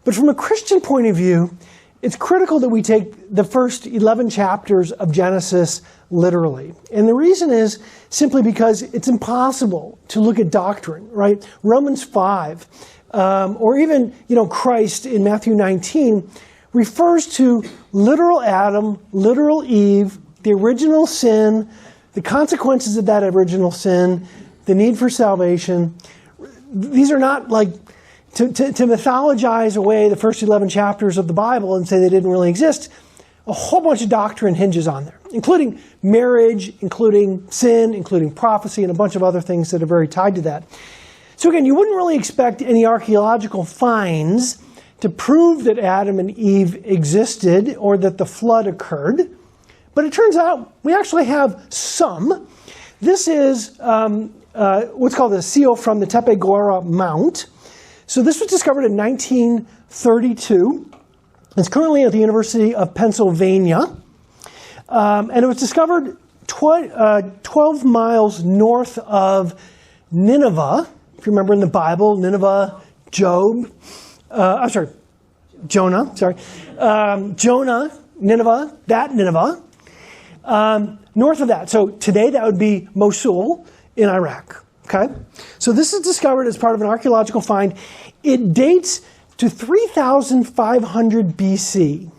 But from a Christian point of view, it's critical that we take the first 11 chapters of Genesis literally. And the reason is simply because it's impossible to look at doctrine, right? Romans 5, or even, Christ in Matthew 19, refers to literal Adam, literal Eve, the original sin, the consequences of that original sin, the need for salvation. These are not like to mythologize away the first 11 chapters of the Bible and say they didn't really exist. A whole bunch of doctrine hinges on there, including marriage, including sin, including prophecy, and a bunch of other things that are very tied to that. So again, you wouldn't really expect any archaeological finds to prove that Adam and Eve existed or that the flood occurred. But it turns out we actually have some. This is what's called a seal from the Tepe Gora Mount. So this was discovered in 1932. It's currently at the University of Pennsylvania. And it was discovered 12 miles north of Nineveh. If you remember in the Bible, Nineveh, Jonah, Nineveh, that Nineveh. North of that. So today that would be Mosul in Iraq. Okay? So this is discovered as part of an archaeological find. It dates to 3,500 BC.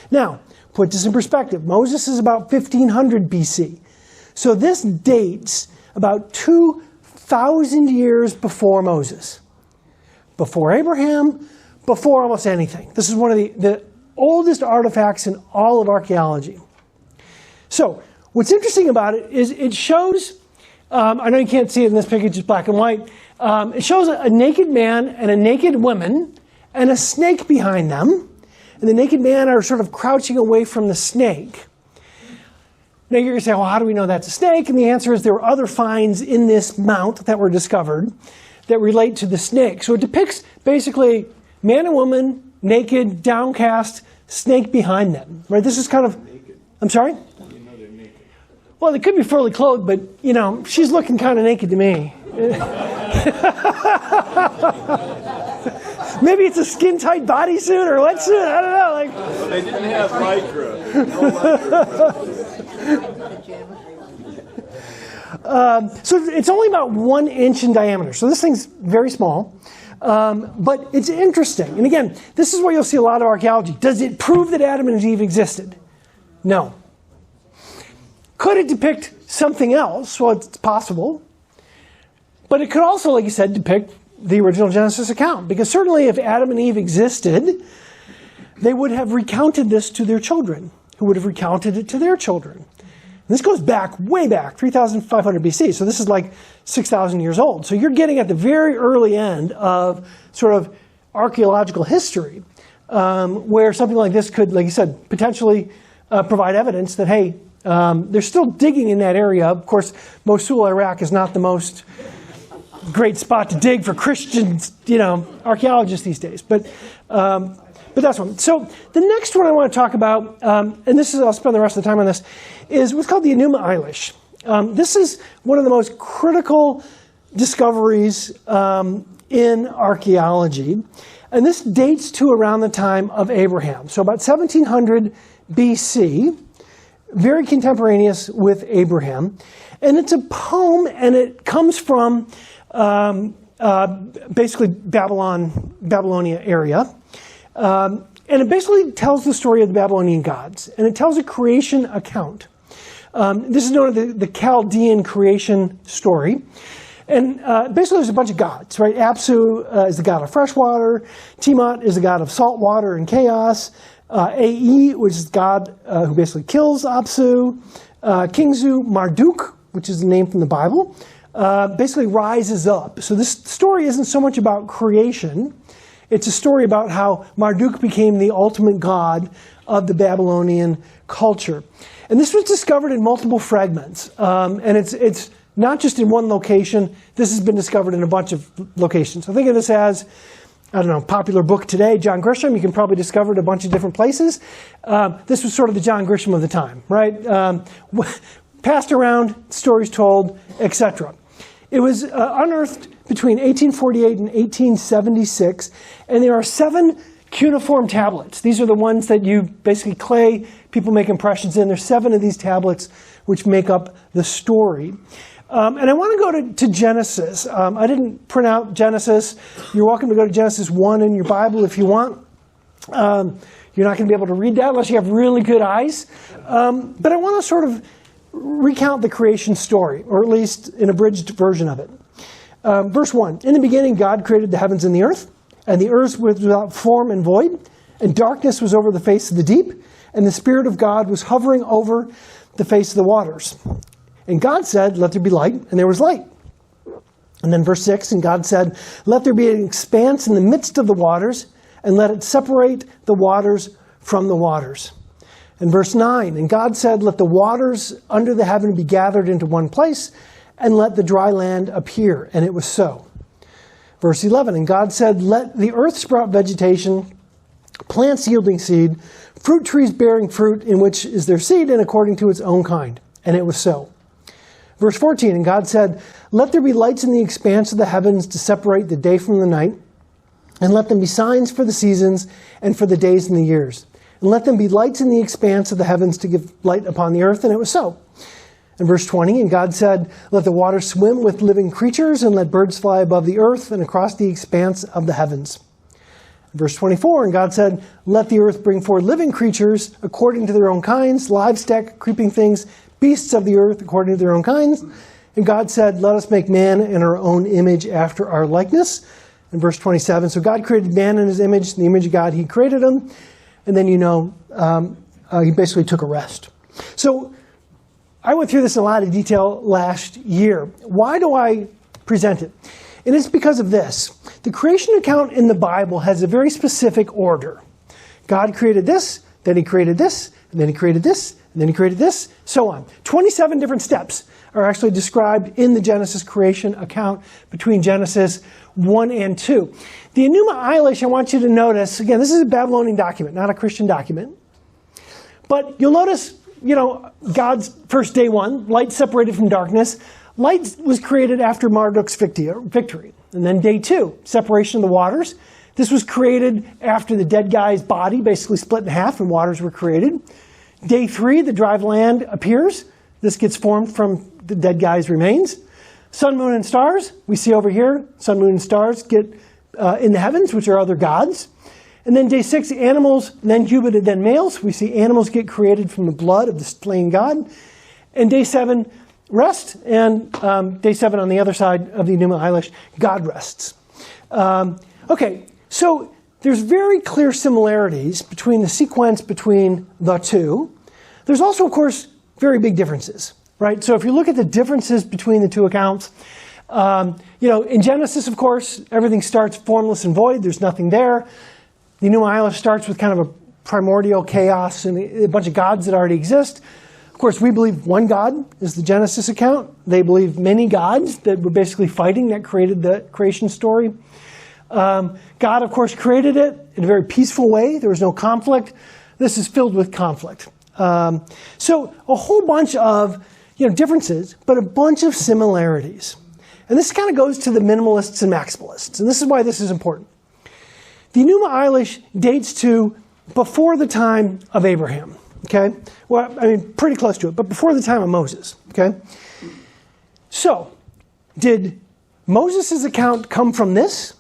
Now, put this in perspective. Moses is about 1,500 BC. So this dates about 2,000 years before Moses. Before Abraham, before almost anything. This is one of the oldest artifacts in all of archaeology. So, what's interesting about it is it shows, I know you can't see it in this picture, it's just black and white. It shows a naked man and a naked woman and a snake behind them. And the naked man are sort of crouching away from the snake. Now you're going to say, well, how do we know that's a snake? And the answer is there were other finds in this mount that were discovered that relate to the snake. So it depicts basically man and woman, naked, downcast, snake behind them. Right? This is kind of, I'm sorry? Well, they could be fully clothed, but, she's looking kind of naked to me. Maybe it's a skin-tight bodysuit or wetsuit. I don't know. Well, they didn't have lycra. So it's only about 1 inch in diameter. So this thing's very small. But it's interesting. And again, this is where you'll see a lot of archaeology. Does it prove that Adam and Eve existed? No. Could it depict something else? Well, it's possible. But it could also, like you said, depict the original Genesis account. Because certainly if Adam and Eve existed, they would have recounted this to their children, who would have recounted it to their children. And this goes back, way back, 3,500 BC. So this is like 6,000 years old. So you're getting at the very early end of sort of archaeological history, where something like this could, like you said, potentially provide evidence that, hey, they're still digging in that area. Of course, Mosul, Iraq is not the most great spot to dig for Christians, archaeologists these days. But that's one. So the next one I want to talk about, and this is, I'll spend the rest of the time on this, is what's called the Enuma Elish. This is one of the most critical discoveries in archaeology. And this dates to around the time of Abraham. So about 1700 BC, very contemporaneous with Abraham. And it's a poem, and it comes from basically Babylonia area. And it basically tells the story of the Babylonian gods. And it tells a creation account. This is known as the Chaldean creation story. And basically there's a bunch of gods, right? Apsu is the god of fresh water. Tiamat is the god of salt water and chaos. Ae, which is the god who basically kills Apsu. Kingzu, Marduk, which is the name from the Bible, basically rises up. So this story isn't so much about creation. It's a story about how Marduk became the ultimate god of the Babylonian culture. And this was discovered in multiple fragments. And it's not just in one location. This has been discovered in a bunch of locations. So think of this as, I don't know, popular book today, John Grisham. You can probably discover it a bunch of different places. This was sort of the John Grisham of the time, right? Passed around, stories told, etc. It was unearthed between 1848 and 1876, and there are 7 cuneiform tablets. These are the ones that you basically clay, people make impressions in. There's 7 of these tablets which make up the story. And I want to go to Genesis. I didn't print out Genesis. You're welcome to go to Genesis 1 in your Bible if you want. You're not going to be able to read that unless you have really good eyes. But I want to sort of recount the creation story, or at least an abridged version of it. Verse 1, in the beginning God created the heavens and the earth was without form and void, and darkness was over the face of the deep, and the Spirit of God was hovering over the face of the waters. And God said, let there be light, and there was light. And then verse 6, and God said, let there be an expanse in the midst of the waters, and let it separate the waters from the waters. And verse 9, and God said, let the waters under the heaven be gathered into one place, and let the dry land appear. And it was so. Verse 11, and God said, let the earth sprout vegetation, plants yielding seed, fruit trees bearing fruit, in which is their seed, and according to its own kind. And it was so. Verse 14, and God said, let there be lights in the expanse of the heavens to separate the day from the night, and let them be signs for the seasons and for the days and the years. And let them be lights in the expanse of the heavens to give light upon the earth. And it was so. And verse 20, and God said, let the waters swim with living creatures, and let birds fly above the earth and across the expanse of the heavens. Verse 24, and God said, let the earth bring forth living creatures according to their own kinds, livestock, creeping things, beasts of the earth according to their own kinds. And God said, let us make man in our own image after our likeness. And verse 27, so God created man in his image, in the image of God he created him. And then he basically took a rest. So I went through this in a lot of detail last year. Why do I present it? And it's because of this. The creation account in the Bible has a very specific order. God created this, then he created this, and then he created this, and then he created this, so on. 27 different steps are actually described in the Genesis creation account between Genesis 1 and 2. The Enuma Elish, I want you to notice, again, this is a Babylonian document, not a Christian document. But you'll notice, God's first day 1, light separated from darkness. Light was created after Marduk's victory. And then day 2, separation of the waters. This was created after the dead guy's body basically split in half and waters were created. Day 3, the dry land appears. This gets formed from the dead guy's remains. Sun, moon, and stars, we see over here, sun, moon, and stars get in the heavens, which are other gods. And then day 6, animals, then human, and then males. We see animals get created from the blood of the slain God. And day 7, rest. And day 7 on the other side of the Enuma Elish, God rests. Okay, so there's very clear similarities between the sequence between the two. There's also, of course, very big differences, right? So if you look at the differences between the two accounts, in Genesis, of course, everything starts formless and void. There's nothing there. The Enuma Elish starts with kind of a primordial chaos and a bunch of gods that already exist. Of course, we believe one God is the Genesis account. They believe many gods that were basically fighting that created the creation story. God, of course, created it in a very peaceful way. There was no conflict. This is filled with conflict. So a whole bunch of differences, but a bunch of similarities. And this kind of goes to the minimalists and maximalists. And this is why this is important. The Enuma Elish dates to before the time of Abraham. Okay? Well, I mean, pretty close to it, but before the time of Moses. Okay? So, did Moses' account come from this?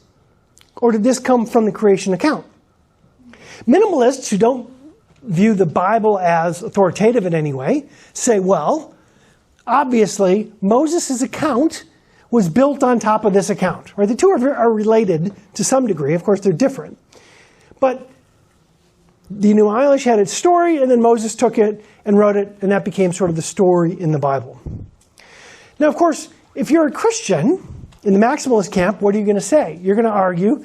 Or did this come from the creation account? Minimalists who don't view the Bible as authoritative in any way say, well, obviously, Moses' account was built on top of this account. Right? The two are related to some degree. Of course, they're different. But the Enuma Elish had its story, and then Moses took it and wrote it, and that became sort of the story in the Bible. Now, of course, if you're a Christian in the maximalist camp, what are you going to say? You're going to argue,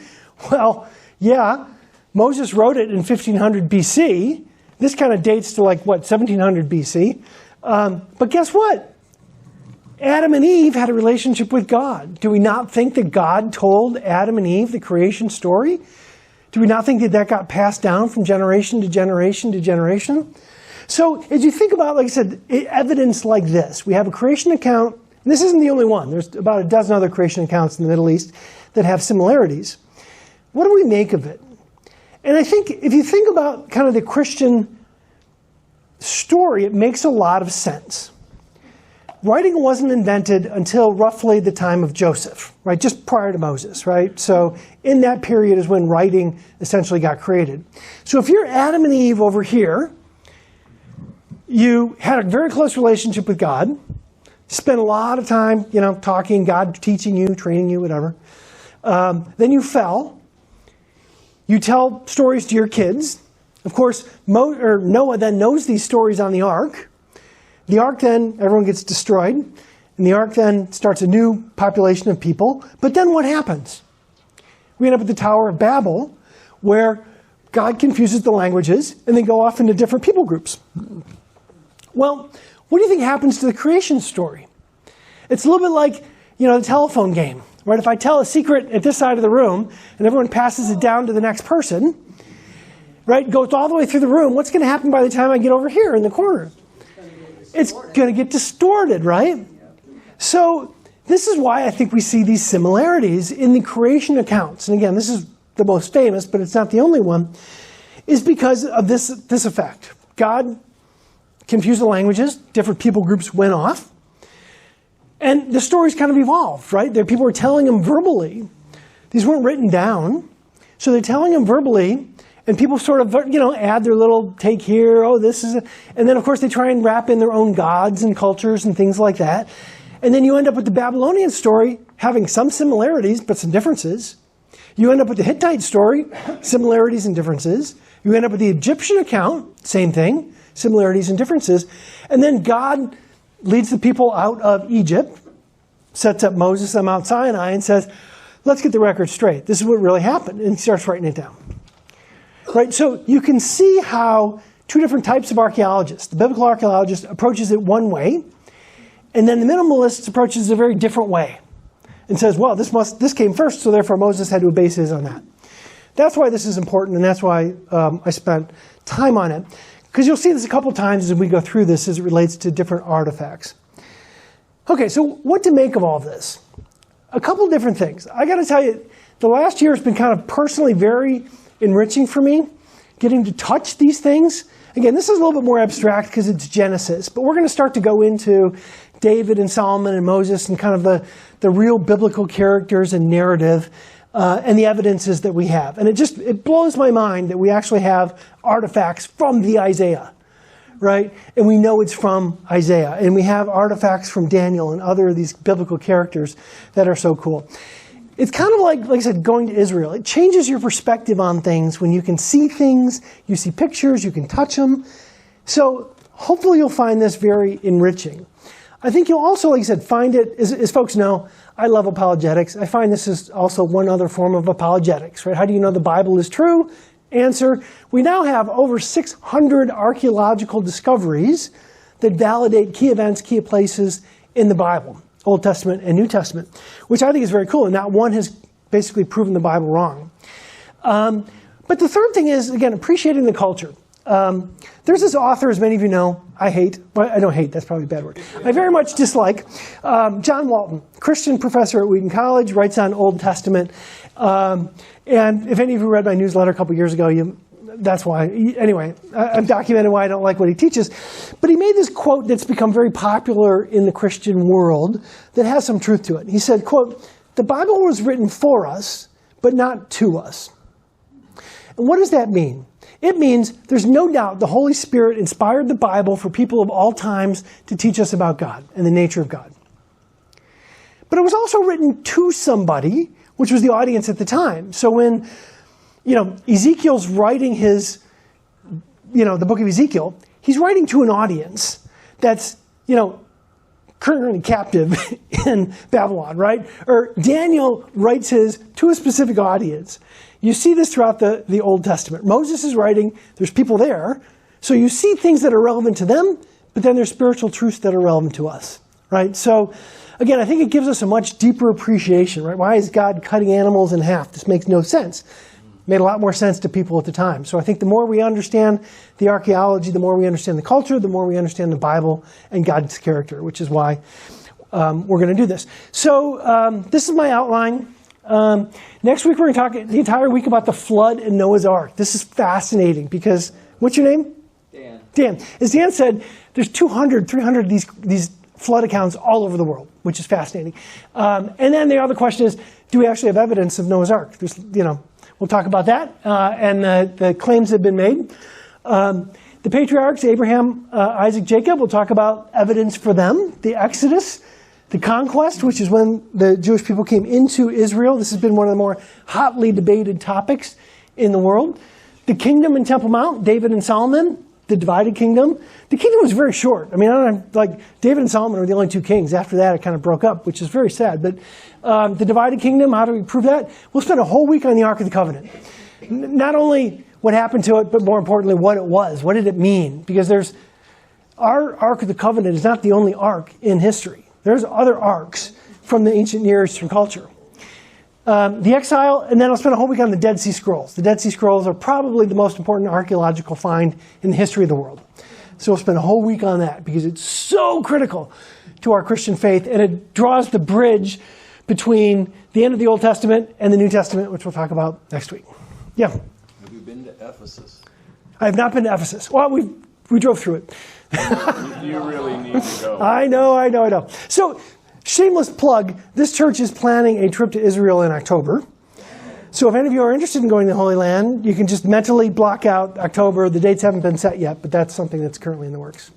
well, yeah, Moses wrote it in 1500 BC. This kind of dates to 1700 BC. But guess what? Adam and Eve had a relationship with God. Do we not think that God told Adam and Eve the creation story? Do we not think that that got passed down from generation to generation to generation? So as you think about, like I said, evidence like this, we have a creation account, and this isn't the only one. There's about a dozen other creation accounts in the Middle East that have similarities. What do we make of it? And I think if you think about kind of the Christian story, it makes a lot of sense. Writing wasn't invented until roughly the time of Joseph, right? Just prior to Moses, right? So in that period is when writing essentially got created. So if you're Adam and Eve over here, you had a very close relationship with God, spent a lot of time, talking, God teaching you, training you, whatever. Then you fell. You tell stories to your kids. Of course, Noah then knows these stories on the ark. The ark then, everyone gets destroyed, and the ark then starts a new population of people. But then what happens? We end up at the Tower of Babel, where God confuses the languages, and they go off into different people groups. Well, what do you think happens to the creation story? It's a little bit like, the telephone game, right? If I tell a secret at this side of the room, and everyone passes it down to the next person, right, goes all the way through the room, what's going to happen by the time I get over here in the corner? It's going to get distorted, right? So this is why I think we see these similarities in the creation accounts. And again, this is the most famous, but it's not the only one, is because of this effect. God confused the languages, different people groups went off, and the stories kind of evolved, right? People were telling them verbally. These weren't written down, so they're telling them verbally. And people sort of, add their little take here, and then of course they try and wrap in their own gods and cultures and things like that. And then you end up with the Babylonian story having some similarities, but some differences. You end up with the Hittite story, similarities and differences. You end up with the Egyptian account, same thing, similarities and differences. And then God leads the people out of Egypt, sets up Moses on Mount Sinai and says, let's get the record straight. This is what really happened. And he starts writing it down. Right, so you can see how two different types of archaeologists, the biblical archaeologist approaches it one way, and then the minimalist approaches it a very different way, and says, well, this came first, so therefore Moses had to base his on that. That's why this is important, and that's why I spent time on it, because you'll see this a couple times as we go through this as it relates to different artifacts. Okay, so what to make of all this? A couple different things. I got to tell you, the last year has been kind of personally very enriching for me, getting to touch these things. Again, this is a little bit more abstract because it's Genesis, but we're going to start to go into David and Solomon and Moses and kind of the real biblical characters and narrative and the evidences that we have. And it blows my mind that we actually have artifacts from the Isaiah, right? And we know it's from Isaiah. And we have artifacts from Daniel and other of these biblical characters that are so cool. It's kind of like I said, going to Israel. It changes your perspective on things when you can see things, you see pictures, you can touch them. So hopefully you'll find this very enriching. I think you'll also, like I said, find it, as folks know, I love apologetics. I find this is also one other form of apologetics, right? How do you know the Bible is true? Answer, we now have over 600 archaeological discoveries that validate key events, key places in the Bible, Old Testament and New Testament, which I think is very cool. And not one has basically proven the Bible wrong. But the third thing is, again, appreciating the culture. There's this author, as many of you know, I hate, but I don't hate, that's probably a bad word. I very much dislike John Walton, Christian professor at Wheaton College, writes on Old Testament. And if any of you read my newsletter a couple years ago, that's why. Anyway, I've documented why I don't like what he teaches. But he made this quote that's become very popular in the Christian world that has some truth to it. He said, quote, "The Bible was written for us, but not to us." And what does that mean? It means there's no doubt the Holy Spirit inspired the Bible for people of all times to teach us about God and the nature of God. But it was also written to somebody, which was the audience at the time. So when, Ezekiel's writing his, the book of Ezekiel, he's writing to an audience that's, currently captive in Babylon, right? Or Daniel writes his to a specific audience. You see this throughout the Old Testament. Moses is writing, there's people there, so you see things that are relevant to them, but then there's spiritual truths that are relevant to us, right? So, again, I think it gives us a much deeper appreciation, right? Why is God cutting animals in half? This makes no sense. Made a lot more sense to people at the time. So I think the more we understand the archaeology, the more we understand the culture, the more we understand the Bible and God's character, which is why we're going to do this. So this is my outline. Next week we're going to talk the entire week about the flood and Noah's Ark. This is fascinating because, what's your name? Dan. Dan. As Dan said, there's 200, 300 of these flood accounts all over the world, which is fascinating. And then the other question is, do we actually have evidence of Noah's Ark? There's, we'll talk about that and the claims that have been made. The patriarchs, Abraham, Isaac, Jacob, we'll talk about evidence for them, the Exodus, the conquest, which is when the Jewish people came into Israel. This has been one of the more hotly debated topics in the world. The kingdom and Temple Mount, David and Solomon, the divided kingdom. The kingdom was very short. I mean, David and Solomon were the only two kings. After that, it kind of broke up, which is very sad. But the divided kingdom, how do we prove that? We'll spend a whole week on the Ark of the Covenant. Not only what happened to it, but more importantly, what it was. What did it mean? Because our Ark of the Covenant is not the only ark in history. There's other arks from the ancient Near Eastern culture. The exile, and then I'll spend a whole week on the Dead Sea Scrolls. The Dead Sea Scrolls are probably the most important archaeological find in the history of the world. So we'll spend a whole week on that because it's so critical to our Christian faith, and it draws the bridge between the end of the Old Testament and the New Testament, which we'll talk about next week. Yeah? Have you been to Ephesus? I have not been to Ephesus. Well, we drove through it. You really need to go. I know. So, shameless plug, this church is planning a trip to Israel in October. So if any of you are interested in going to the Holy Land, you can just mentally block out October. The dates haven't been set yet, but that's something that's currently in the works.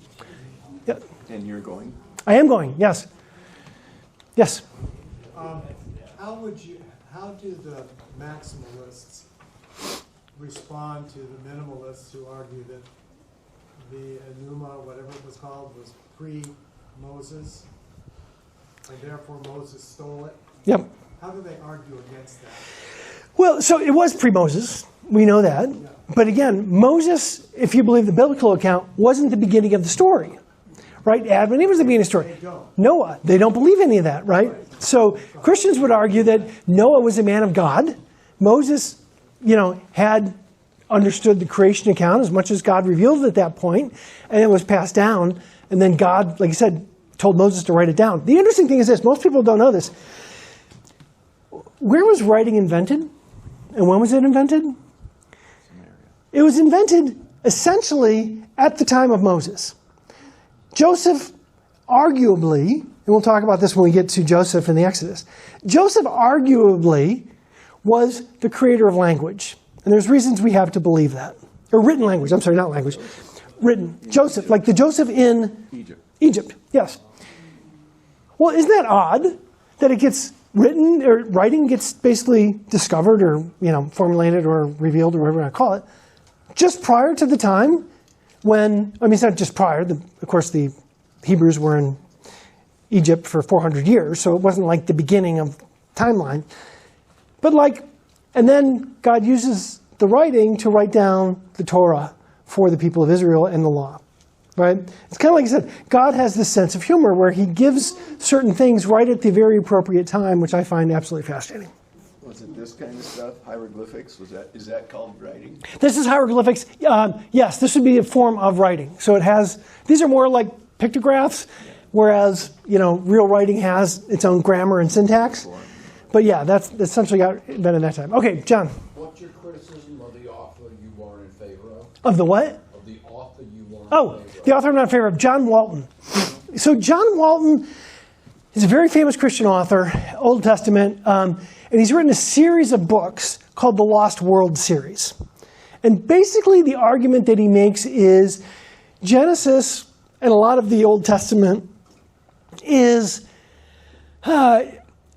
Yep. And you're going? I am going, yes. Yes? How do the maximalists respond to the minimalists who argue that the Enuma, whatever it was called, was pre-Moses, and therefore Moses stole it? Yep. How do they argue against that? Well, so it was pre-Moses. We know that. Yeah. But again, Moses, if you believe the biblical account, wasn't the beginning of the story. Right? Adam and Eve was the beginning of the story. They don't. Noah, they don't believe any of that, right? So Christians would argue that Noah was a man of God. Moses, had understood the creation account as much as God revealed it at that point, and it was passed down. And then God, like I said, told Moses to write it down. The interesting thing is this, most people don't know this. Where was writing invented? And when was it invented? It was invented essentially at the time of Moses. Joseph arguably, and we'll talk about this when we get to Joseph in the Exodus, Joseph arguably was the creator of language. And there's reasons we have to believe that. Or written language, I'm sorry, not language. Written. Joseph, like the Joseph in Egypt, yes. Well, isn't that odd that it gets written, or writing gets basically discovered or, formulated or revealed or whatever you want to call it, just prior to the time when, I mean, it's not just prior, of course the Hebrews were in Egypt for 400 years, so it wasn't like the beginning of timeline. But and then God uses the writing to write down the Torah for the people of Israel and the law, right? It's kind of like I said, God has this sense of humor where he gives certain things right at the very appropriate time, which I find absolutely fascinating. Was it this kind of stuff, hieroglyphics? Is that called writing? This is hieroglyphics. Yes, this would be a form of writing. So it has, these are more like pictographs, whereas, real writing has its own grammar and syntax. But yeah, that's essentially got invented that time. Okay, John. What's your criticism of the author you are in favor of? Of the what? Of the author you are in Oh, favor of. the author I'm not in favor of, John Walton. So John Walton is a very famous Christian author, Old Testament, and he's written a series of books called the Lost World series. And basically the argument that he makes is Genesis and a lot of the Old Testament is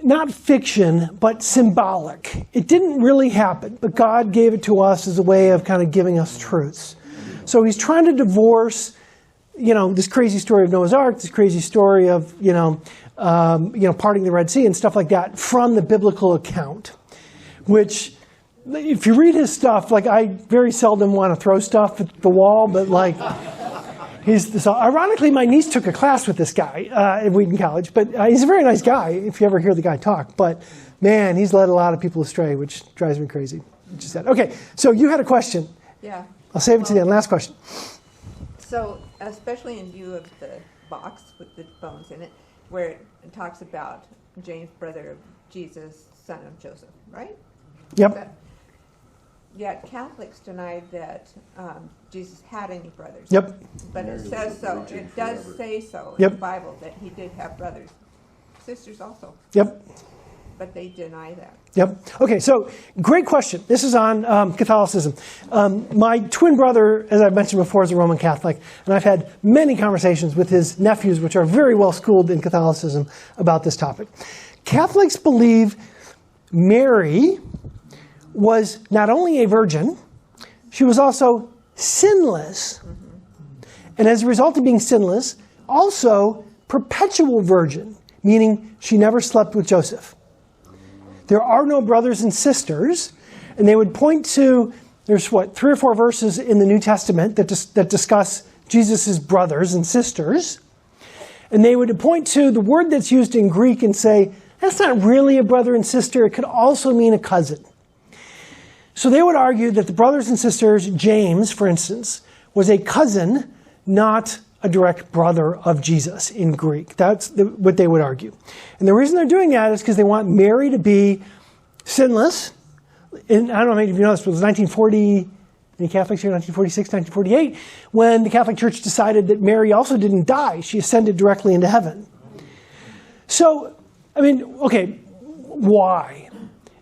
not fiction, but symbolic. It didn't really happen, but God gave it to us as a way of kind of giving us truths. So he's trying to divorce, this crazy story of Noah's Ark, this crazy story of, parting the Red Sea and stuff like that from the biblical account. Which, if you read his stuff, I very seldom want to throw stuff at the wall, but ironically, my niece took a class with this guy at Wheaton College, but he's a very nice guy if you ever hear the guy talk. But man, he's led a lot of people astray, which drives me crazy. Just that. Okay, so you had a question. Yeah. I'll save it to the end. Last question. So, especially in view of the box with the bones in it, where it talks about James, brother of Jesus, son of Joseph, right? Yep. Yet Catholics deny that Jesus had any brothers. Yep. But it says so. It does say so in Yep. the Bible that he did have brothers, sisters also. Yep. But they deny that. Yep. Okay, so great question. This is on Catholicism. My twin brother, as I mentioned before, is a Roman Catholic, and I've had many conversations with his nephews, which are very well schooled in Catholicism, about this topic. Catholics believe Mary was not only a virgin, she was also sinless. And as a result of being sinless, also perpetual virgin, meaning she never slept with Joseph. There are no brothers and sisters, and they would point to, there's 3 or 4 verses in the New Testament that discuss Jesus' brothers and sisters. And they would point to the word that's used in Greek and say, that's not really a brother and sister, it could also mean a cousin. So they would argue that the brothers and sisters, James, for instance, was a cousin, not a direct brother of Jesus in Greek. That's what they would argue. And the reason they're doing that is because they want Mary to be sinless. And I don't know if you know this, but it was 1940, any Catholics here, 1946, 1948, when the Catholic Church decided that Mary also didn't die. She ascended directly into heaven. So, okay, why?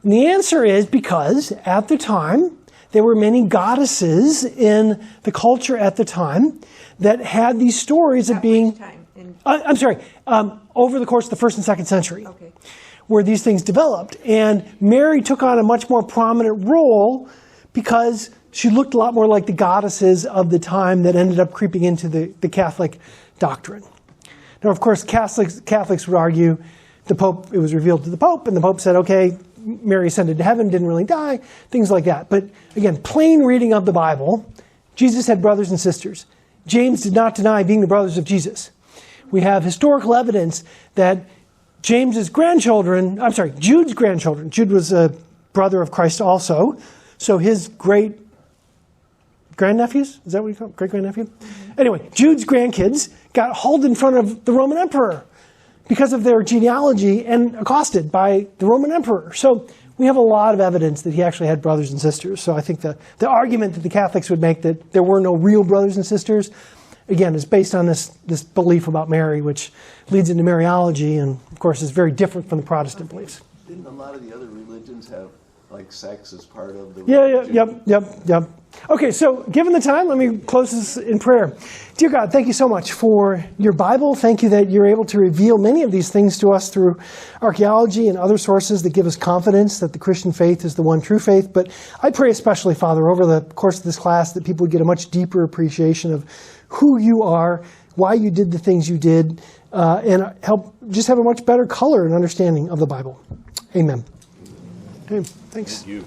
And the answer is because at the time, there were many goddesses in the culture at the time that had these stories of being... I'm sorry, over the course of the 1st and 2nd century, Okay. where these things developed. And Mary took on a much more prominent role because she looked a lot more like the goddesses of the time that ended up creeping into the Catholic doctrine. Now, of course, Catholics would argue the Pope, it was revealed to the Pope, and the Pope said, okay, Mary ascended to heaven, didn't really die, things like that. But again, plain reading of the Bible, Jesus had brothers and sisters. James did not deny being the brothers of Jesus. We have historical evidence that Jude's grandchildren, Jude was a brother of Christ also, so his great-grandnephews, is that what you call it? Great-grandnephew? Anyway, Jude's grandkids got hauled in front of the Roman emperor because of their genealogy and accosted by the Roman emperor. So we have a lot of evidence that he actually had brothers and sisters. So I think the argument that the Catholics would make that there were no real brothers and sisters, again, is based on this belief about Mary, which leads into Mariology and, of course, is very different from the Protestant beliefs. Didn't a lot of the other religions have like sex is part of the Yeah, religion. yep. Okay, so given the time, let me close this in prayer. Dear God, thank you so much for your Bible. Thank you that you're able to reveal many of these things to us through archaeology and other sources that give us confidence that the Christian faith is the one true faith. But I pray especially, Father, over the course of this class, that people would get a much deeper appreciation of who you are, why you did the things you did, and help just have a much better color and understanding of the Bible. Amen. Okay, thanks. Thank you.